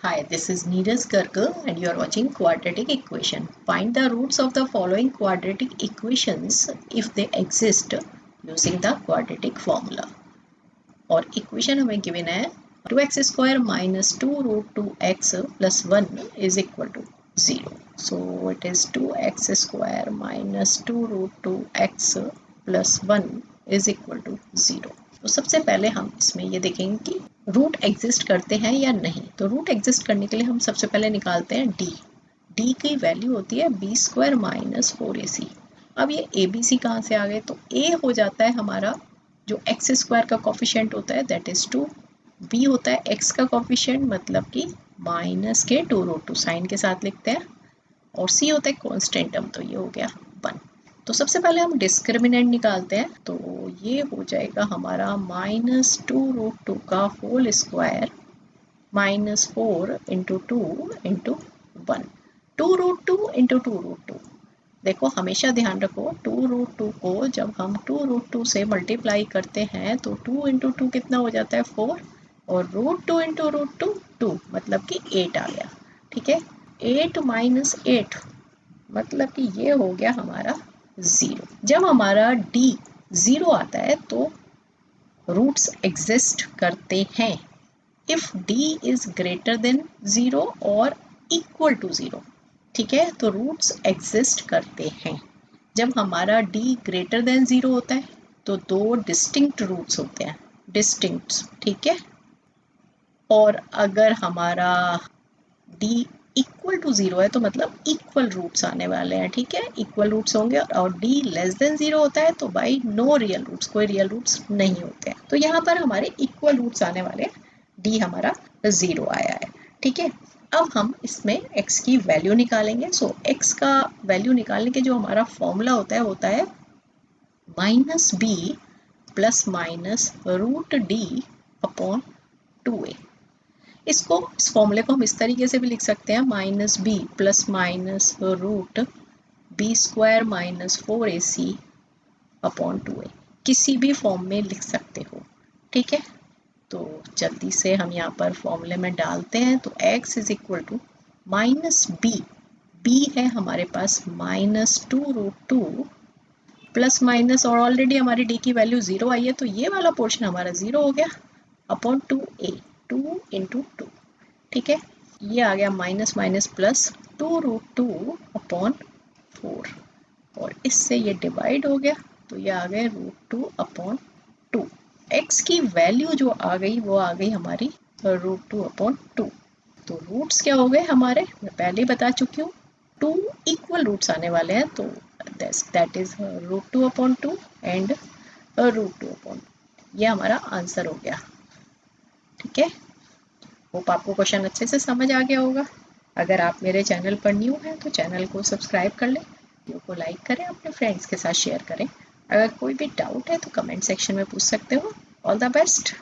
Hi, this is Neeraj Garg and you are watching Quadratic Equation. Find the roots of the following quadratic equations if they exist using the quadratic formula. और equation हमें given है 2x square minus 2 root 2x plus 1 is equal to 0. So it is 2x square minus 2 root 2x plus 1 is equal to 0. तो सबसे पहले हम इसमें ये देखेंगे कि रूट एग्जिस्ट करते हैं या नहीं। तो रूट एग्जिस्ट करने के लिए हम सबसे पहले निकालते हैं डी की वैल्यू होती है बी स्क्वायर माइनस 4ac। अब ये ए बी सी कहाँ से आ गए, तो ए हो जाता है हमारा जो एक्स स्क्वायर का कोफिशिएंट होता है दैट इज 2, बी होता है एक्स का कोफिशिएंट मतलब कि माइनस के 2 रूट 2 साइन के साथ लिखते हैं, और सी होता है कॉन्स्टेंट टर्म, तो ये हो गया 1। तो सबसे पहले हम डिस्क्रिमिनेंट निकालते हैं, तो ये हो जाएगा हमारा माइनस 2 रूट 2 का whole square minus 4 into 2 into 1। 2 root 2 into 2 root 2, देखो हमेशा ध्यान रखो 2 रूट 2 को जब हम 2 रूट 2 से मल्टीप्लाई करते हैं तो 2 इंटू 2 कितना हो जाता है 4, और रूट 2 इंटू रूट 2 2 मतलब कि 8 आ गया। ठीक है, 8 माइनस 8 मतलब कि ये हो गया हमारा 0। जब हमारा d 0 आता है तो रूट्स एग्जिस्ट करते हैं if d is greater than 0 और इक्वल टू 0। ठीक है, तो रूट्स एग्जिस्ट करते हैं जब हमारा d ग्रेटर देन 0 होता है तो दो डिस्टिंक्ट रूट्स होते हैं, डिस्टिंक्ट। ठीक है, और अगर हमारा d इक्वल टू 0 है तो मतलब इक्वल रूट्स आने वाले हैं। ठीक है, इक्वल रूट्स होंगे, और d लेस देन 0 होता है तो भाई नो रियल रूट्स, कोई रियल रूट्स नहीं होते हैं। तो यहाँ पर हमारे इक्वल रूट्स आने वाले हैं, d हमारा 0 आया है। ठीक है, अब हम इसमें x की वैल्यू निकालेंगे। सो x का वैल्यू निकालने के जो हमारा फॉर्मूला होता है minus b plus minus root D upon 2a। इस फॉर्मूले को हम इस तरीके से भी लिख सकते हैं minus b plus minus root b square minus 4ac upon 2a, किसी भी फॉर्म में लिख सकते हो। ठीक है, तो जल्दी से हम यहाँ पर फॉर्मूले में डालते हैं, तो x is equal to minus b है हमारे पास माइनस 2 रूट 2 प्लस माइनस, और ऑलरेडी हमारी d की वैल्यू 0 आई है तो ये वाला पोर्शन हमारा 0 हो गया, अपॉन 2a 2 इंटू 2। ठीक है, ये आ गया minus minus plus 2 root 2 upon 4, और इससे ये डिवाइड हो गया तो ये आ गए रूट 2 अपॉन 2। एक्स की वैल्यू जो आ गई वो आ गई हमारी रूट 2 अपॉन 2। तो रूट्स क्या हो गए हमारे, मैं पहले ही बता चुकी हूँ, 2 इक्वल रूट्स आने वाले हैं, तो that is root 2 upon 2 and root 2 upon, ये हमारा आंसर हो गया। ठीक है, होप आपको क्वेश्चन अच्छे से समझ आ गया होगा। अगर आप मेरे चैनल पर न्यू हैं तो चैनल को सब्सक्राइब कर लें, वीडियो को लाइक करें, अपने फ्रेंड्स के साथ शेयर करें। अगर कोई भी डाउट है तो कमेंट सेक्शन में पूछ सकते हो। All the best.